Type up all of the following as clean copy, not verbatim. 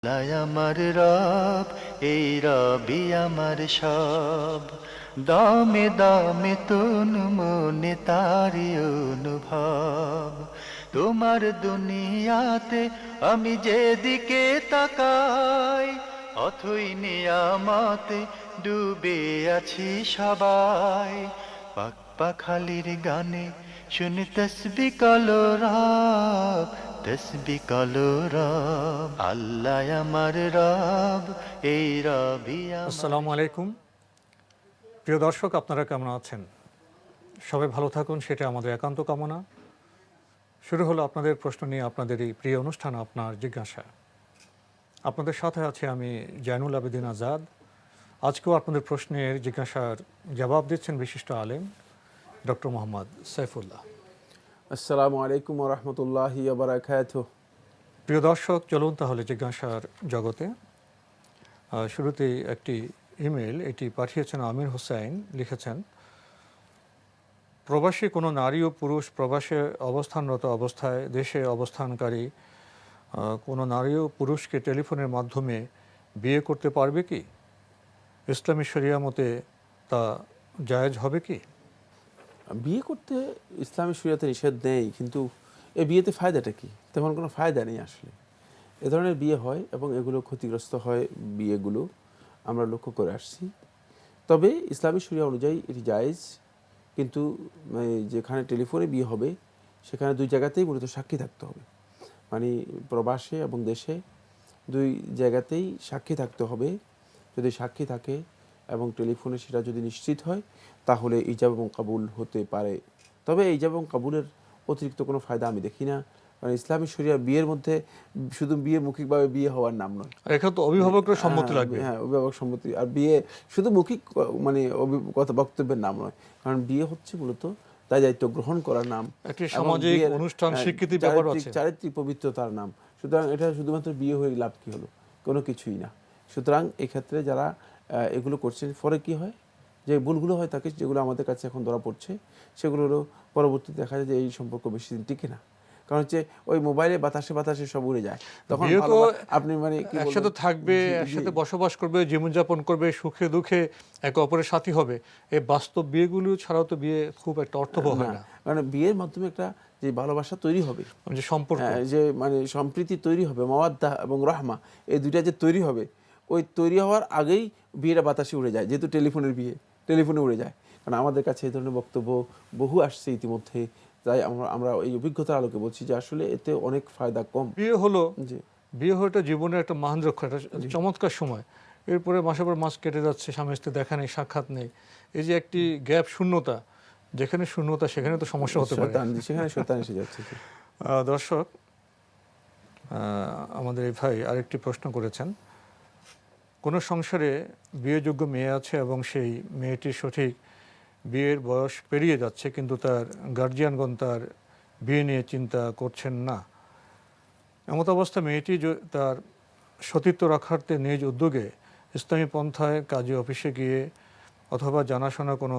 আল্লাহ আমার রব, এই রবি আমার সব। দামে দামে তন মনে তারি অনুভব। তোমার দুনিয়াতে আমি যেদিকে তাকাই, অথই নিয়ামতে ডুবে আছি সবাই। পাক পাখালির গানে শুনে তসবি কলরব, তসবি কলরব। আল্লাহ আমার রব, এই রবি আমার। আসসালামু আলাইকুম। প্রিয় দর্শক, আপনারা কেমন আছেন? সবাই ভালো থাকুন, সেটা আমাদের একান্ত কামনা। শুরু হলো আপনাদের প্রশ্ন নিয়ে আপনাদের এই প্রিয় অনুষ্ঠান আপনার জিজ্ঞাসা। আপনাদের সাথে আছি আমি জয়নুল আবেদিন আজাদ। আজকেও আপনাদের প্রশ্নের জিজ্ঞাসার জবাব দিচ্ছেন বিশিষ্ট আলেম ডক্টর মোহাম্মদ সাইফুল্লাহ। আসসালামু আলাইকুম ওয়া রাহমাতুল্লাহি ওয়া বারাকাতুহু। প্রিয় দর্শক, চলুন তাহলে জিজ্ঞাসার জগতে। শুরুতেই একটি ইমেল, এটি পাঠিয়েছেন আমির হোসেন। লিখেছেন, প্রবাসী কোনো নারী ও পুরুষ প্রবাসে অবস্থানরত অবস্থায় দেশে অবস্থানকারী কোনো নারী ও পুরুষকে টেলিফোনের মাধ্যমে বিয়ে করতে পারবে কি? ইসলামী শরিয়া মতে তা জায়েজ হবে কি? বিয়ে করতে ইসলামী শরিয়াতে নিষেধ নেই, কিন্তু এই বিয়েতে ফায়দাটা কি? তেমন কোনো ফায়দা নেই আসলে। এ ধরনের বিয়ে হয় এবং এগুলো ক্ষতিগ্রস্ত হয় বিয়েগুলো, আমরা লক্ষ্য করে আসছি। তবে ইসলামী শরিয়া অনুযায়ী এটি জায়েজ, কিন্তু যেখানে টেলিফোনে বিয়ে হবে সেখানে দুই জায়গাতেই মূলত সাক্ষী থাকতে হবে। মানে প্রবাসে এবং দেশে দুই জায়গাতেই সাক্ষী থাকতে হবে। যদি সাক্ষী থাকে এবং টেলিফোনে সেটা যদি নিশ্চিত হয়, তাহলে ইজাব এবং কাবুল হতে পারে। তবে ইজাব এবং কাবুলের অতিরিক্ত কোনো ফায়দা আমি দেখি না, কারণ ইসলামী শরিয়া বিয়ের মধ্যে শুধু বিয়ে মৌখিকভাবে বিয়ে হওয়ার নাম নয়। আর এখানে তো অভিভাবকের সম্মতি লাগবে। হ্যাঁ, অভিভাবক সম্মতি। আর বিয়ে শুধু মৌখিক মানে কথা বক্তব্যের নাম নয়, কারণ বিয়ে হচ্ছে মূলত তাই দায়িত্ব গ্রহণ করার নাম, একটি সামাজিক অনুষ্ঠান, স্বীকৃতি ব্যাপার আছে, চারিত্রিক পবিত্রতার নাম। সুতরাং এটা শুধুমাত্র বিয়ে হয়ে লাভ কি হলো? কোনো কিছুই না। সুতরাং এই ক্ষেত্রে যারা এগুলো করছেন, ফলে কি হয়, যে ভুলগুলো হয় তাকে, যেগুলো আমাদের কাছে এখন ধরা পড়ছে, সেগুলো হলো পরবর্তীতে দেখা যায় যে এই সম্পর্ক বেশি দিন টিকে না। কারণ হচ্ছে ওই মোবাইলে বাতাসে বাতাসে সব উড়ে যায়। তখন বিয়ে তো আপনি মানে কি একসাথে থাকবে, একসাথে বসবাস করবে, জীবনযাপন করবে, সুখে দুঃখে একে অপরের সাথী হবে। এই বাস্তব বিয়েগুলো ছাড়াও তো বিয়ে খুব একটা অর্থবহ হয় না। কারণ বিয়ের মাধ্যমে একটা যে ভালোবাসা তৈরি হবে, যে সম্পর্ক, যে মানে সম্প্রীতি তৈরি হবে, মাওয়াদ্দা এবং রহমা, এই দুইটা যে তৈরি হবে, ওই তৈরি হওয়ার আগেই বিয়েটা বাতাসে উড়ে যায়। যেহেতু টেলিফোনের বিয়ে, টেলিফোনে উড়ে যায়। কারণ আমাদের কাছে এই ধরনের বক্তব্য বহু আসছে ইতিমধ্যে। তাই আমরা এই অভিজ্ঞতার আলোকে বলছি যে আসলে এতে অনেক ফায়দা কম। বিয়ে হলো, জি, বিয়ে হয়ে একটা জীবনের একটা মান রক্ষা, একটা চমৎকার সময়। এরপরে মাসের পর মাস কেটে যাচ্ছে, স্বামী স্ত্রী দেখা নেই, সাক্ষাৎ নেই। এই যে একটি গ্যাপ, শূন্যতা, যেখানে শূন্যতা সেখানে তো সমস্যা হতে পারে। সেখানে শয়তান এসে যাচ্ছে। দর্শক, আমাদের এই ভাই আরেকটি প্রশ্ন করেছেন, কোনো সংসারে বিয়েযোগ্য মেয়ে আছে এবং সেই মেয়েটির সঠিক বিয়ের বয়স পেরিয়ে যাচ্ছে, কিন্তু তার গার্জিয়ানগণ তার বিয়ে নিয়ে চিন্তা করছেন না। এমত অবস্থা মেয়েটি তার সতীত্ব রক্ষার্থে নিজ উদ্যোগে ইসলামী পন্থায় কাজী অফিসে গিয়ে অথবা জানাশোনা কোনো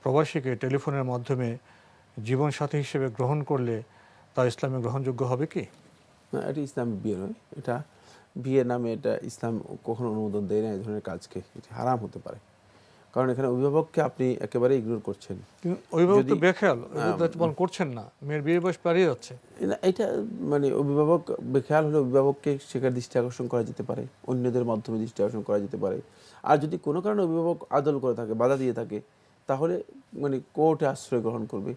প্রবাসীকে টেলিফোনের মাধ্যমে জীবনসাথী হিসেবে গ্রহণ করলে তা ইসলামে গ্রহণযোগ্য হবে কি? না, এটি ইসলামিক বিয়ে নয়। এটা বিয়ে নামে এটা ইসলাম কখনো অনুমোদন দেয় না এই ধরনের কাজকে। এটি হারাম হতে পারে, কারণ এখানে অভিভাবককে আপনি একেবারে ইগনোর করছেন। অভিভাবক তো বেখেয়াল, পালন করছেন না, মেয়ের বিয়ে বয়স পেরিয়ে যাচ্ছে। এটা মানে অভিভাবক বেখেয়াল হলে অভিভাবককে সেখানে দৃষ্টি আকর্ষণ করা যেতে পারে, অন্যদের মাধ্যমে দৃষ্টি আকর্ষণ করা যেতে পারে। আর যদি কোনো কারণে অভিভাবক আদল করে থাকে, বাধা দিয়ে থাকে, তাহলে মানে কোর্টে আশ্রয় গ্রহণ করবে।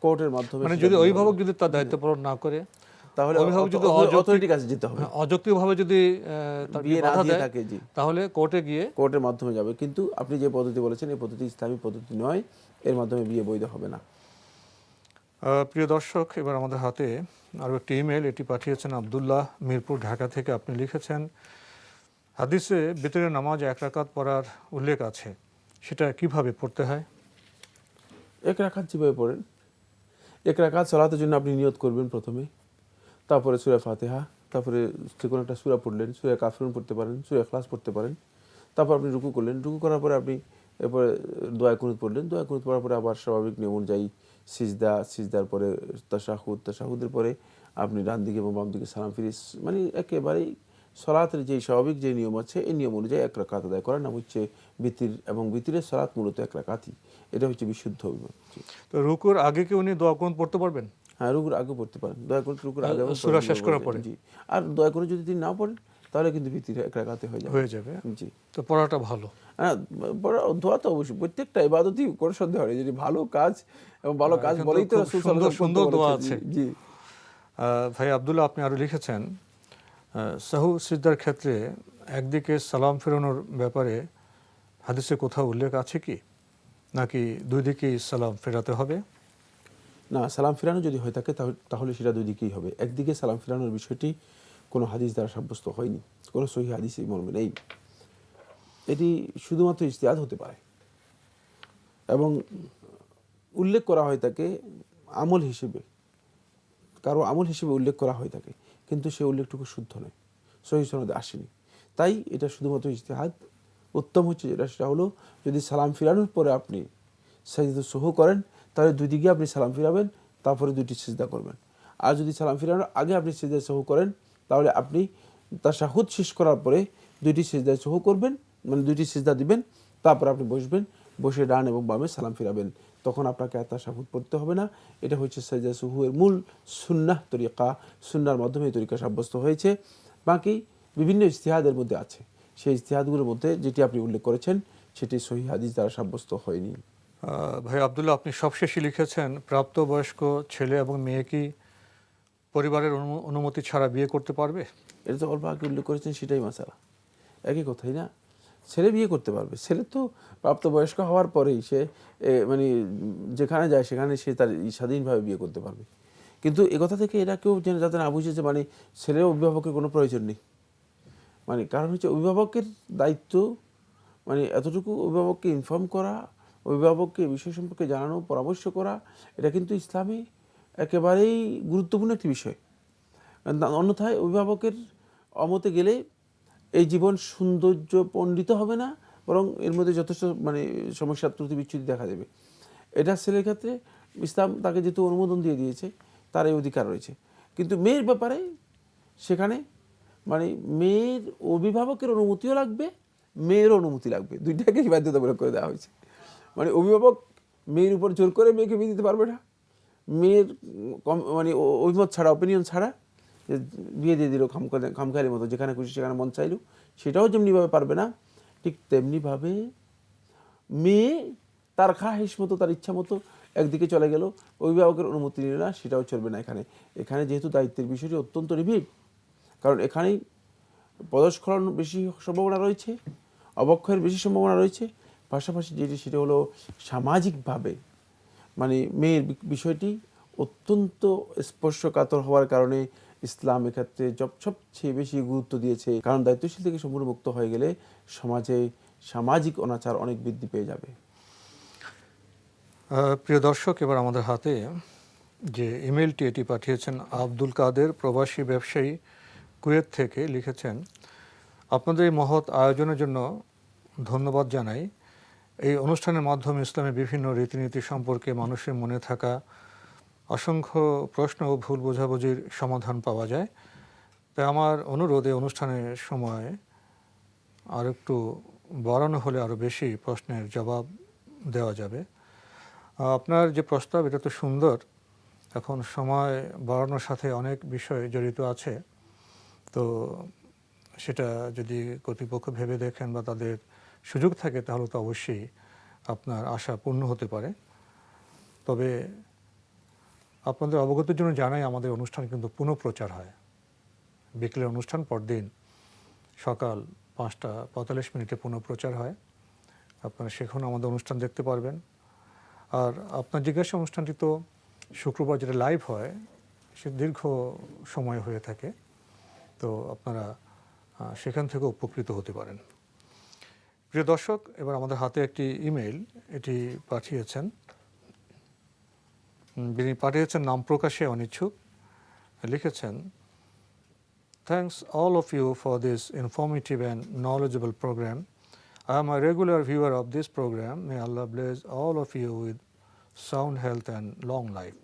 কোর্টের মাধ্যমে মানে যদি অভিভাবক যদি তার দায়িত্ব পালন না করে, তাহলে অভিভাবক যদি অথরিটির কাছে যেতে হবে। অযৌক্তিকভাবে যদি বিয়ে না দিয়ে থাকে, জি, তাহলে কোর্টে গিয়ে কোর্টের মাধ্যমে যাবে। কিন্তু আপনি যে পদ্ধতি বলেছেন, এই পদ্ধতি ইসলামী পদ্ধতি নয়, এর মাধ্যমে বিয়ে বৈধ হবে না। প্রিয় দর্শক, এবার আমাদের হাতে আরও একটি ইমেল, এটি পাঠিয়েছেন আবদুল্লাহ, মিরপুর, ঢাকা থেকে। আপনি লিখেছেন, হাদিসে বিতরের নামাজ 1 রাকাত পড়ার উল্লেখ আছে, সেটা কিভাবে পড়তে হয়? 1 রাকাত যেভাবে পড়েন, 1 রাকাত সালাতের জন্য আপনি নিয়ত করবেন প্রথমে, তারপরে সূরা ফাতিহা, তারপরে যে কোনো একটা সূরা পড়লেন, সূরা কাফিরুন পড়তে পারেন, সূরা ইখলাস পড়তে পারেন। তারপর আপনি রুকু করলেন, রুকু করার পরে আপনি এরপরে দোয়া কুনুত পড়লেন, দোয়া কুনুত পড়ার পরে আবার স্বাভাবিক নিয়ম অনুযায়ী সিজদা, সিজদার পরে তাশাহুদ, তাশাহুদের পরে আপনি ডান দিকে এবং বাম দিকে সালাম ফিরিয়ে, মানে একেবারেই সালাতের যে স্বাভাবিক যে নিয়ম আছে এই নিয়ম অনুযায়ী 1 রাকাত আদায় করার নাম হচ্ছে বিতির, এবং বিতিরের সালাত মূলত 1 রাকাতই। এটা হচ্ছে বিশুদ্ধ অভিমত। তো রুকুর আগে কি উনি দোয়া কুনুত পড়তে পারবেন? হ্যাঁ, রুকুর আগে পড়তে পারেন, দয়া করে রুকুর আগে এবং সূরা পরে শেষ করার পরে? জি। আর দয়া করে যদি তিনি না পড়েন তাহলে কিন্তু বিতির 1 রাকাতে হয়ে যাবে। জি। তো পড়াটা ভালো। হ্যাঁ, দোয়া তো অবশ্যই প্রত্যেকটা ইবাদতই কোনো সন্দেহ নেই, যদি ভালো কাজ এবং ভালো কাজ এখানে তো বলেই তো খুব রাসূল সাল্লাল্লাহু আলাইহি ওয়াসাল্লাম সুন্দর দোয়া বলেছেন। আছে। জি। ভাই আব্দুল্লাহ, আপনি আরো লিখেছেন সাহু সিজদার ক্ষেত্রে একদিকে সালাম ফেরানোর ব্যাপারে হাদিসে কোথাও উল্লেখ আছে কি, নাকি দুই দিকেই সালাম ফেরাতে হবে? না, সালাম ফিরানো যদি হয়ে থাকে তাহলে সেটা দুই দিকেই হবে। একদিকে সালাম ফিরানোর বিষয়টি কোনো হাদিস দ্বারা সাব্যস্ত হয়নি, কোনো সহিহ হাদিস এই মর্মে নেই। এটি শুধুমাত্র ইজতিহাদ হতে পারে এবং উল্লেখ করা হয় তাকে আমল হিসেবে, কারো আমল হিসেবে উল্লেখ করা হয় থাকে, কিন্তু সে উল্লেখটুকু শুদ্ধ নয়, সহিহ সনদে আসেনি। তাই এটা শুধুমাত্র ইজতিহাদ। উত্তম হচ্ছে সেটা হলো যদি সালাম ফিরানোর পরে আপনি সাজদা সুহু করেন তাহলে দুই দিকে আপনি সালাম ফিরাবেন, তারপরে 2টি সিজদা করবেন। আর যদি সালাম ফিরানোর আগে আপনি সিজদা সুহু করেন তাহলে আপনি তাশাহুদ শেষ করার পরে 2টি সিজদা সুহু করবেন, মানে 2টি সিজদা দিবেন, তারপর আপনি বসবেন, বসে ডান এবং বামে সালাম ফিরাবেন। তখন আপনাকে আর তাশাহুদ পড়তে হবে না। এটা হচ্ছে সাজদা সুহুয়ের মূল সুন্নাহ তরিকা, সুন্নাহর মাধ্যমে এই তরিকা সাব্যস্ত হয়েছে। বাকি বিভিন্ন ইজতিহাদের মধ্যে আছে, সেই ইজতিহাদগুলোর মধ্যে যেটি আপনি উল্লেখ করেছেন সেটি সহিহ হাদিস দ্বারা সাব্যস্ত হয়নি। ভাই আব্দুল্লাহ, আপনি সবশেষে লিখেছেন প্রাপ্তবয়স্ক ছেলে এবং মেয়ে কি পরিবারের অনুমতি ছাড়া বিয়ে করতে পারবে? এটা তো অল্প আগে উল্লেখ করেছেন, সেটাই মাসালা, একই কথাই না। ছেলে বিয়ে করতে পারবে, ছেলে তো প্রাপ্তবয়স্ক হওয়ার পরেই সে মানে যেখানে যায় সেখানে সে তার স্বাধীনভাবে বিয়ে করতে পারবে। কিন্তু একথা থেকে এরা কেউ যেন যাতে না বুঝে যে মানে ছেলের অভিভাবকের কোনো প্রয়োজন নেই। মানে কারণ হচ্ছে অভিভাবকের দায়িত্ব মানে এতটুকু অভিভাবককে ইনফর্ম করা, অভিভাবককে বিষয় সম্পর্কে জানানো, পরামর্শ করা, এটা কিন্তু ইসলামে একেবারেই গুরুত্বপূর্ণ একটি বিষয়। অন্যথায় অভিভাবকের অমতে গেলে এই জীবন সৌন্দর্য পণ্ডিত হবে না, বরং এর মধ্যে যথেষ্ট মানে সমস্যা, ত্রুটি বিচ্যুতি দেখা দেবে। এটা ছেলের ক্ষেত্রে ইসলাম তাকে যেহেতু অনুমোদন দিয়ে দিয়েছে, তার এই অধিকার রয়েছে। কিন্তু মেয়ের ব্যাপারে সেখানে মানে মেয়ের অভিভাবকের অনুমতিও লাগবে, মেয়েরও অনুমতি লাগবে, দুইটাকেই বাধ্যতামূলক করে দেওয়া হয়েছে। মানে অভিভাবক মেয়ের উপর জোর করে মেয়েকে বিয়ে দিতে পারবে না, মেয়ের মানে অভিমত ছাড়া, অপিনিয়ন ছাড়া যে বিয়ে দিয়ে দিল খামখেয়ালির মতো, যেখানে খুশি সেখানে মন চাইল, সেটাও যেমনিভাবে পারবে না, ঠিক তেমনিভাবে মেয়ে তার খাহিস মতো, তার ইচ্ছা মতো একদিকে চলে গেল, অভিভাবকের অনুমতি নিল না, সেটাও চলবে না। এখানে যেহেতু দায়িত্বের বিষয়টি অত্যন্ত নিবিড়, কারণ এখানেই পদস্খলন বেশি সম্ভাবনা রয়েছে, অবক্ষয়ের বেশি সম্ভাবনা রয়েছে। পাশাপাশি যেটি সেটা হলো সামাজিকভাবে মানে মেয়ের বিষয়টি অত্যন্ত স্পর্শকাতর হওয়ার কারণে ইসলাম এক্ষেত্রে সবচেয়ে বেশি গুরুত্ব দিয়েছে। কারণ দায়িত্বশীল থেকে সম্পূর্ণ মুক্ত হয়ে গেলে সমাজে সামাজিক অনাচার অনেক বৃদ্ধি পেয়ে যাবে। প্রিয় দর্শক, এবার আমাদের হাতে যে ইমেলটি এটি পাঠিয়েছেন আব্দুল কাদের, প্রবাসী ব্যবসায়ী, কুয়েত থেকে লিখেছেন, আপনাদের এই মহৎ আয়োজনের জন্য ধন্যবাদ জানাই। এই অনুষ্ঠানের মাধ্যমে ইসলামের বিভিন্ন রীতিনীতি সম্পর্কে মানুষের মনে থাকা অসংখ্য প্রশ্ন ও ভুল বোঝাবুঝির সমাধান পাওয়া যায়। তাই আমার অনুরোধ, এই অনুষ্ঠানের সময় আর একটু বাড়ানো হলে আরও বেশি প্রশ্নের জবাব দেওয়া যাবে। আপনার যে প্রস্তাব এটা তো সুন্দর, এখন সময় বাড়ানোর সাথে অনেক বিষয় জড়িত আছে, তো সেটা যদি কর্তৃপক্ষ ভেবে দেখেন বা তাদের সুযোগ থাকে তাহলে তো অবশ্যই আপনার আশা পূর্ণ হতে পারে। তবে আপনাদের অবগতির জন্য জানাই, আমাদের অনুষ্ঠান কিন্তু পুনঃপ্রচার হয়। বিকেলের অনুষ্ঠান পরদিন সকাল 5টা 45 পুনঃপ্রচার হয়, আপনারা সেখানে আমাদের অনুষ্ঠান দেখতে পারবেন। আর আপনার জিজ্ঞাসা অনুষ্ঠানটি তো শুক্রবার যেটা লাইভ হয় সে দীর্ঘ সময় হয়ে থাকে, তো আপনারা সেখান থেকে উপকৃত হতে পারেন। প্রিয় দর্শক, এবার আমাদের হাতে একটি ইমেল, এটি পাঠিয়েছেন, যিনি পাঠিয়েছেন নাম প্রকাশে অনিচ্ছুক, লিখেছেন, Thanks all of you for this informative and knowledgeable program. I am a regular viewer of this program. May Allah bless all of you with sound health and long life.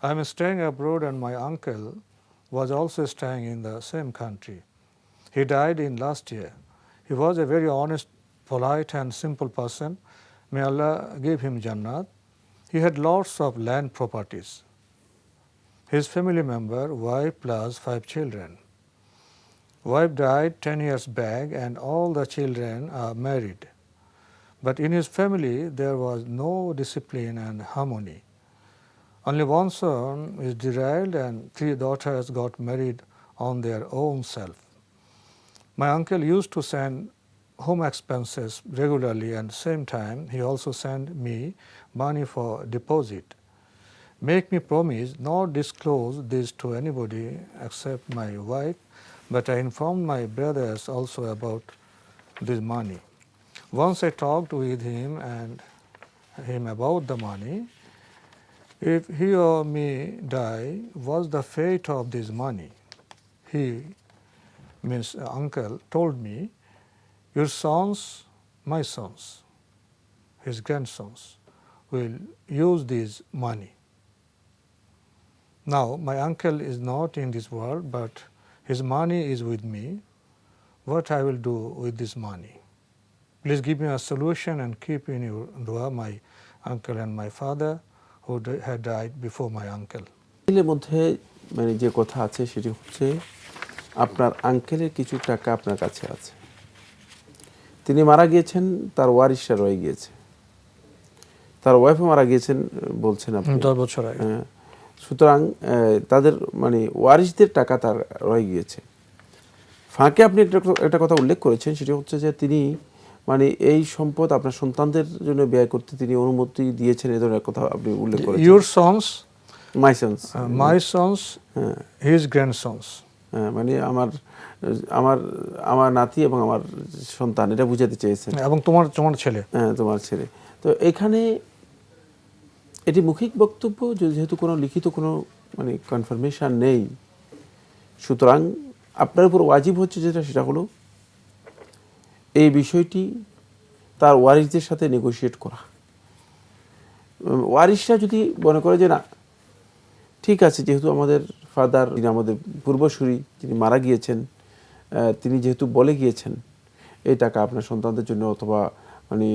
I am staying abroad and my uncle was also staying in the same country. He died in last year. He was a very honest, polite and simple person. May Allah give him Jannat. He had lots of land properties. His family member, wife plus 5 children. Wife died 10 years back and all the children are married. But in his family there was no discipline and harmony. Only one son is derived and 3 daughters got married on their own self. My uncle used to send home expenses regularly and same time he also sent me money for deposit. Make me promise not disclose this to anybody except my wife, but I informed my brothers also about this money. Once I talked with him about the money. If he or me die, what's the fate of this money? He, means uncle, told me, your sons, my sons, his grandsons, will use this money. Now, my uncle is not in this world, but his money is with me. What I will do with this money? Please give me a solution and keep in your dua my uncle and my father who had died before my uncle. এর মধ্যে মানে যে কথা আছে সেটি হচ্ছে আপনার আঙ্কেলের কিছু টাকা আপনার কাছে আছে, তিনি মারা গিয়েছেন, তার ওয়ারিশরা রয়ে গিয়েছে, তার ওয়াইফও মারা গিয়েছেন বলছেন আপনি 10 বছর আগে। সুতরাং তাদের মানে ওয়ারিশদের টাকা তার রয়ে গিয়েছে। ফাঁকে আপনি একটা কথা উল্লেখ করেছেন, সেটি হচ্ছে যে তিনি মানে এই সম্পদ আপনার সন্তানদের জন্য ব্যয় করতে তিনি অনুমতি দিয়েছেন, এই ধরনের কথা আপনি উল্লেখ করেছেন। Your sons, my sons, my sons, his grandsons. মানে আমার নাতি এবং আমার সন্তান, এটা বুঝাতে চেয়েছেন। এবং তোমার ছেলে। হ্যাঁ, তোমার ছেলে। তো এখানে এটি মৌখিক বক্তব্য, যেহেতু কোনো লিখিত কোনো মানে কনফার্মেশন নেই, সুতরাং আপনার উপর ওয়াজিব হচ্ছে যেটা, সেটা হলো এই বিষয়টি তার ওয়ারিশদের সাথে নেগোশিয়েট করা। ওয়ারিশরা যদি মনে করে যে না ঠিক আছে, যেহেতু আমাদের ফাদার, যিনি আমাদের পূর্বসূরি, যিনি মারা গিয়েছেন, তিনি যেহেতু বলে গিয়েছেন এই টাকা আপনার সন্তানদের জন্য অথবা মানে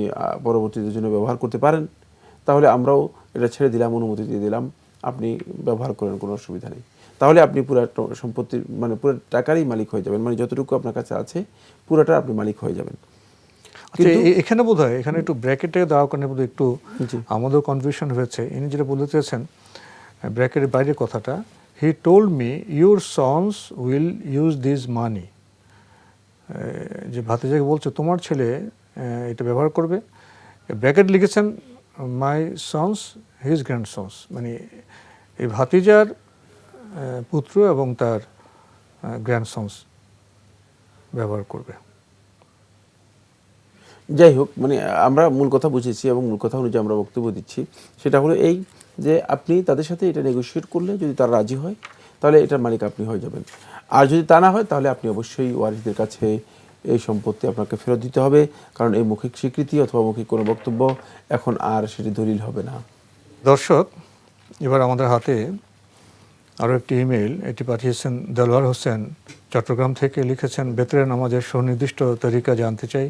পরবর্তীদের জন্য ব্যবহার করতে পারেন, তাহলে আমরাও এটা ছেড়ে দিলাম, অনুমতি দিয়ে দিলাম, আপনি ব্যবহার করেন, কোনো অসুবিধা নেই। তাহলে আপনি পুরো সম্পত্তির মানে পুরো টাকারই মালিক হয়ে যাবেন, মানে যতটুকু আপনার কাছে আছে পুরোটা আপনি মালিক হয়ে যাবেন। এখানে বোধহয় এখানে একটু ব্র্যাকেটে দেওয়ার কারণে বোধহয় একটু আমাদের কনফিউশন হয়েছে। ইনি যেটা বলতে চেয়েছেন ব্র্যাকেটের বাইরের কথাটা, he told me your sons will use this মানি, যে ভাতিজাকে বলছে তোমার ছেলে এটা ব্যবহার করবে। ব্র্যাকেট লিখেছেন মাই সন্স হিজ গ্র্যান্ডসন্স, মানে এই ভাতিজার পুত্র এবং তার গ্র্যান্ডসন্স ব্যবহার করবে। যাই হোক, মানে আমরা মূল কথা বুঝেছি এবং মূল কথা অনুযায়ী আমরা বক্তব্য দিচ্ছি, সেটা হলো এই যে আপনি তাদের সাথে এটা নেগোশিয়েট করলে যদি তারা রাজি হয় তাহলে এটার মালিক আপনি হয়ে যাবেন, আর যদি তা না হয় তাহলে আপনি অবশ্যই ওয়ারিশদের কাছে এই সম্পত্তি আপনাকে ফেরত দিতে হবে, কারণ এই মৌখিক স্বীকৃতি অথবা মৌখিক কোনো বক্তব্য এখন আর সেটি দলিল হবে না। দর্শক, এবার আমাদের হাতে আরও একটি ইমেল, এটি পাঠিয়েছেন দেলোয়ার হোসেন চট্টগ্রাম থেকে। লিখেছেন, বেতরের নামাজের সুনির্দিষ্ট তরিকা জানতে চাই।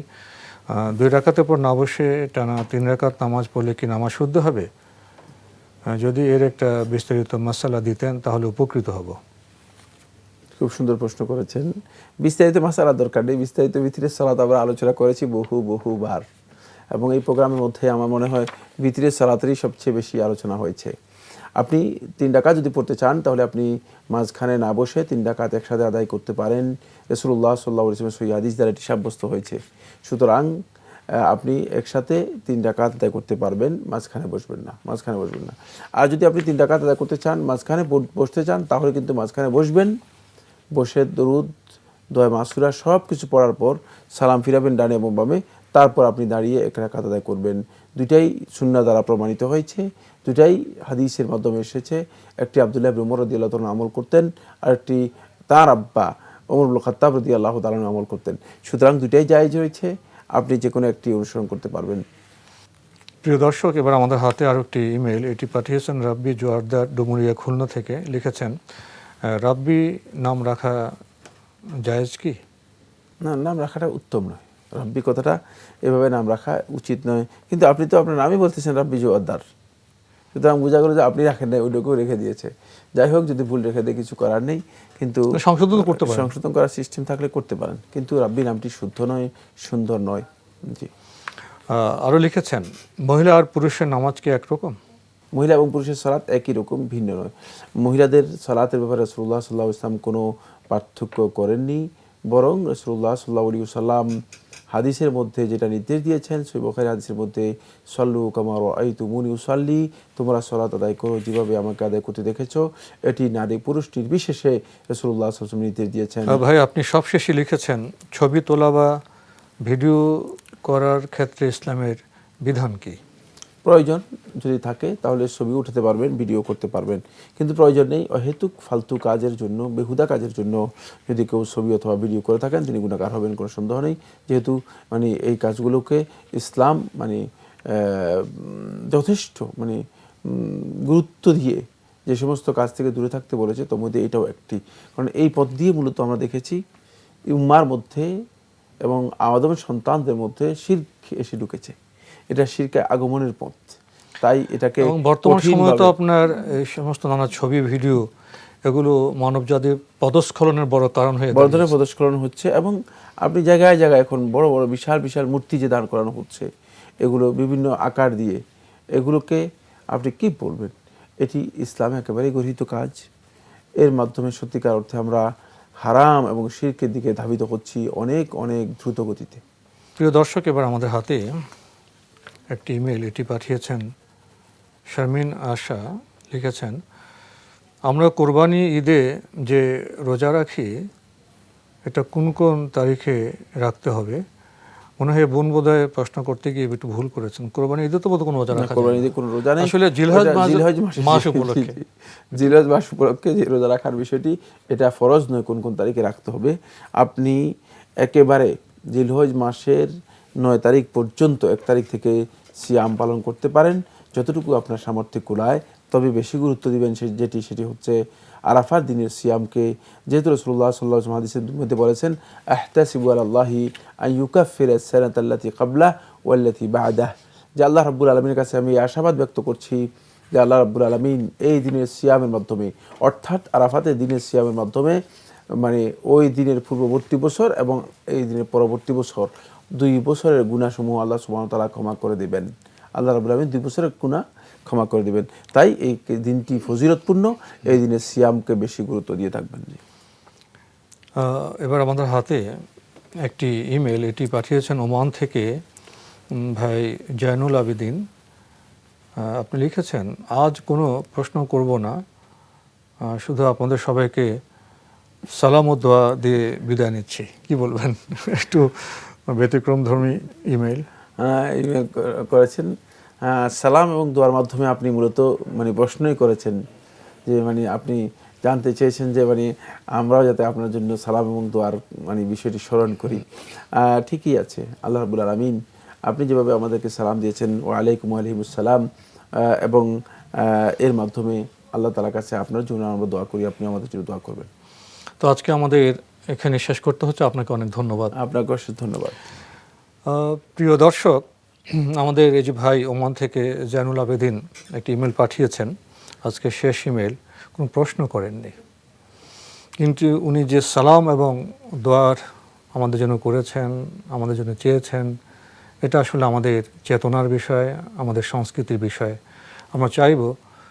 2 রাকাতের পর না বসে টানা 3 রাকাত নামাজ পড়লে কি নামাজ শুদ্ধ হবে? যদি এর একটা বিস্তারিত মাসালা দিতেন তাহলে উপকৃত হব। খুব সুন্দর প্রশ্ন করেছেন। বিস্তারিত মাসালা দরকার নেই, বিস্তারিত ভিতরের সালাত আমরা আলোচনা করেছি বহুবার, এবং এই প্রোগ্রামের মধ্যে আমার মনে হয় ভিতরের সালাতেরই সবচেয়ে বেশি আলোচনা হয়েছে। আপনি 3 রাকাত যদি পড়তে চান তাহলে আপনি মাঝখানে না বসে 3 রাকাত একসাথে আদায় করতে পারেন। রাসূলুল্লাহ সাল্লাল্লাহু আলাইহি ওয়াসাল্লামের সহিহ হাদিস দ্বারা এটি সাব্যস্ত হয়েছে। সুতরাং আপনি একসাথে 3 রাকাত আদায় করতে পারবেন, মাঝখানে বসবেন না। আর যদি আপনি 3 রাকাত আদায় করতে চান, মাঝখানে বসতে চান, তাহলে কিন্তু মাঝখানে বসবেন, বসে দরুদ, দোয়া মাসুরা সব কিছু পড়ার পর সালাম ফিরাবেন ডানে এবং বামে, তারপর আপনি দাঁড়িয়ে 1 রাকাত আদায় করবেন। দুইটাই সুন্নাহ দ্বারা প্রমাণিত হয়েছে, দুইটাই হাদিসের মাধ্যমে এসেছে। একটি আব্দুল্লাহ ইবনে উমর রাদিয়াল্লাহু তাআলা আমল করতেন, আর একটি তার আব্বা ওমর ইবনে খাত্তাব রাদিয়াল্লাহু তাআলা আমল করতেন। সুতরাং দুইটাই জায়েজ রয়েছে, আপনি যে কোনো একটি অনুসরণ করতে পারবেন। প্রিয় দর্শক, এবার আমাদের হাতে আরও একটি ইমেল, এটি পাঠিয়েছেন রাব্বি জোয়ারদার ডুমুরিয়া খুলনা থেকে। লিখেছেন, রাব্বি নাম রাখা জায়েজ কি? না, নাম রাখাটা উত্তম নয়। রাব্বি কথাটা এভাবে নাম রাখা উচিত নয়। কিন্তু আপনি তো আপনার নামই বলতেছেন রাব্বি জোয়াদ্দার, সুতরাং বোঝা গেল যে আপনি রাখেন নাই, ওইটাকেও রেখে দিয়েছে। যাই হোক, যদি ভুল রেখে দেয় কিছু করার নেই, কিন্তু সংশোধন করতে পারেন। সংশোধন করার সিস্টেম থাকলে করতে পারেন, কিন্তু রাব্বি নামটি শুদ্ধ নয়, সুন্দর নয়। জি। আরও লিখেছেন, মহিলা আর পুরুষের নামাজ কি একরকম? মহিলা এবং পুরুষের সালাত একই রকম, ভিন্ন নয়। মহিলাদের সালাতের ব্যাপারে রাসূলুল্লাহ সাল্লাল্লাহু আলাইহি ওয়াসাল্লাম কোনো পার্থক্য করেননি, বরং রাসূলুল্লাহ সাল্লাল্লাহু আলাইহি ওয়াসাল্লাম হাদিসের মধ্যে যেটা নির্দেশ দিয়েছেন, সহিহ বুখারী হাদিসের মধ্যে, সল্লু কামা রাআইতুমুনি উসাল্লি, তোমরা সালাত আদায় করো যেভাবে আমাকে আদায় করতে দেখেছো। এটি নারী পুরুষ নির্বিশেষে রাসূলুল্লাহ সাল্লাল্লাহু আলাইহি ওয়াসাল্লাম নির্দেশ দিয়েছেন। ভাই, আপনি সবশেষে লিখেছেন, ছবি তোলা বা ভিডিও করার ক্ষেত্রে ইসলামের বিধান কি? প্রয়োজন যদি থাকে তাহলে ছবি উঠাতে পারবেন, ভিডিও করতে পারবেন, কিন্তু প্রয়োজন নেই। অহেতুক ফালতু কাজের জন্য, বেহুদা কাজের জন্য যদি কেউ ছবি অথবা ভিডিও করে থাকেন, তিনি গুনাহগার হবেন, কোনো সন্দেহ নেই। যেহেতু এই কাজগুলোকে ইসলাম যথেষ্ট গুরুত্ব দিয়ে যে সমস্ত কাজ থেকে দূরে থাকতে বলেছে, তার মধ্যে এটাও একটি। কারণ এই পথ দিয়ে মূলত আমরা দেখেছি উম্মার মধ্যে এবং আদমের সন্তানদের মধ্যে শিরক এসে ঢুকেছে। এটা শিরকে আগমনের পথ, তাই এটাকে বর্তমান সময়ে তো আপনার এই সমস্ত নানা ছবি ভিডিও এগুলো মানবজাতির পদস্খলনের বড় কারণ হয়ে বড় ধরনের পদস্খলন হচ্ছে। এবং আপনি জায়গায় জায়গায় এখন বড় বড় বিশাল বিশাল মূর্তি যে দাঁড় করানো হচ্ছে, এগুলো বিভিন্ন আকার দিয়ে, এগুলোকে আপনি কি বলবেন? এটি ইসলামে একেবারেই গর্হিত কাজ। এর মাধ্যমে সত্যিকার অর্থে আমরা হারাম এবং শিরকের দিকে ধাবিত হচ্ছি অনেক অনেক দ্রুত গতিতে। প্রিয় দর্শক, এবার আমাদের হাতে একটি ইমেল, এটি পাঠিয়েছেন শারমিন আশা। লিখেছেন, আমরা কোরবানি ঈদে যে রোজা রাখি, এটা কোন কোন তারিখে রাখতে হবে? মনে হয় বোন বোধহয় প্রশ্ন করতে গিয়ে একটু ভুল করেছেন। কোরবানি ঈদে তো বোধহয় কোনো রোজা রাখা কোরবানি ঈদে কোনো রোজা নেই, আসলে জিলহজ মাস উপলক্ষে। জিলহজ মাস উপলক্ষে যে রোজা রাখার বিষয়টি, এটা ফরজ নয় কোন কোন তারিখে রাখতে হবে। আপনি একেবারে জিলহজ মাসের 9 তারিখ পর্যন্ত 1 তারিখ থেকে সিয়াম পালন করতে পারেন, যতটুকু আপনার সামর্থ্যে কুলায়। তবে বেশি গুরুত্ব দিবেন সেটি হচ্ছে আরাফার দিনের সিয়ামকে। যেহেতু রাসূলুল্লাহ সাল্লাল্লাহু আলাইহি ওয়াসাল্লাম হাদিসের মধ্যে বলেছেন, আহতাসিবু আলাল্লাহি আন ইউকাফিরা আস-সানাতা আল্লাতী ক্বাবলা ওয়াল্লাতী বা'দাহ, যে আল্লাহ রাব্বুল আলামিনের কাছে আমি আশাবাদ ব্যক্ত করছি যে আল্লাহ রাব্বুল আলামিন এই দিনের সিয়ামের মাধ্যমে, অর্থাৎ আরাফাতের দিনের সিয়ামের মাধ্যমে, ওই দিনের পূর্ববর্তী বছর এবং এই দিনের পরবর্তী বছর 2 বছরের গুনাহসমূহ আল্লাহ সুবহানাহু ওয়া তাআলা ক্ষমা করে দেবেন। আল্লাহ রাব্বুল আলামিন 2 বছরের গুনাহ ক্ষমা করে দেবেন। তাই এই দিনটি ফজিলতপূর্ণ, এই দিনের সিয়ামকে বেশি গুরুত্ব দিয়ে থাকবেন। এবার আমাদের হাতে একটি ইমেল, এটি পাঠিয়েছেন ওমান থেকে ভাই জয়নুল আবেদিন। আপনি লিখেছেন, আজ কোনো প্রশ্ন করব না, শুধু আপনাদের সবাইকে সালাম ও দোয়া দিয়ে বিদায় নিচ্ছি। কি বলবেন? একটু ব্যতিক্রমধর্মী ইমেল করেছেন। সালাম এবং দোয়ার মাধ্যমে আপনি মূলত প্রশ্নই করেছেন যে আপনি জানতে চেয়েছেন যে আমরাও যাতে আপনার জন্য সালাম এবং দোয়ার বিষয়টি স্মরণ করি। ঠিকই আছে। আল্লাহ রাব্বুল আলামিন আপনি যেভাবে আমাদেরকে সালাম দিয়েছেন, ওয়া আলাইকুম ওয়ালাইকুমুস সালাম, এবং এর মাধ্যমে আল্লাহ তাআলার কাছে আপনার জন্য আমরা দোয়া করি, আপনি আমাদের জন্য দোয়া করবেন। তো আজকে আমাদের এখানে শেষ করতে হচ্ছে। আপনাকে অনেক ধন্যবাদ। আপনাকে অশেষ ধন্যবাদ। প্রিয় দর্শক, আমাদের এই যে ভাই ওমান থেকে জয়নুল আবেদিন একটি ইমেল পাঠিয়েছেন, আজকে শেষ ইমেল, কোনো প্রশ্ন করেননি, কিন্তু উনি যে সালাম এবং দোয়ার আমাদের জন্য করেছেন, আমাদের জন্য চেয়েছেন, এটা আসলে আমাদের চেতনার বিষয়, আমাদের সংস্কৃতির বিষয়। আমরা চাইব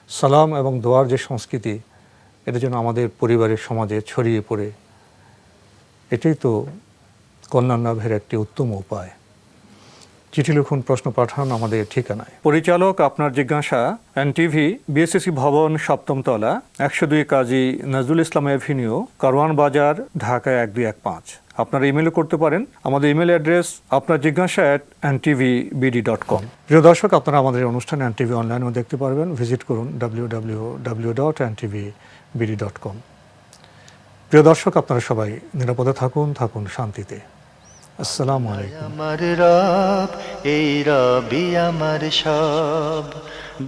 সালাম এবং দোয়ার যে সংস্কৃতি, এটা যেন আমাদের পরিবারের সমাজে ছড়িয়ে পড়ে। এটাই তো কল্যাণ লাভের একটি উত্তম উপায়। চিঠি লিখুন, প্রশ্ন পাঠান আমাদের ঠিকানায়। পরিচালক আপনার জিজ্ঞাসা, এনটিভি, বিএসসি ভবন, 7ম তলা, 102 কাজী নজরুল ইসলাম এভিনিউ, কারওয়ান বাজার, ঢাকা 1215। আপনারা ইমেলও করতে পারেন। আমাদের ইমেল অ্যাড্রেস আপনার জিজ্ঞাসা @ntvbd.com। প্রিয় দর্শক, আপনারা আমাদের অনুষ্ঠান এনটিভি অনলাইনেও দেখতে পারবেন। ভিজিট করুন www.ntvbd.com। প্রিয় দর্শক, আপনারা সবাই নিরাপদে থাকুন শান্তিতে। আসসালামু আলাইকুম। আমার রব, এই রবি আমার সব,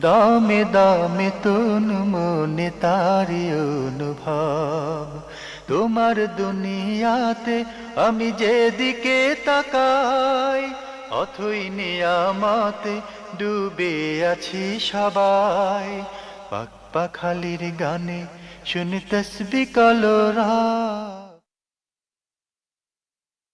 দামে দামে তুন মনে তারি অনুভব, তোমার দুনিয়াতে আমি যেদিকে তাকাই, অথই নিয়ামতে ডুবে আছি সবাই। পাক পাখালির গানে শুনি তসবিহ কলরা।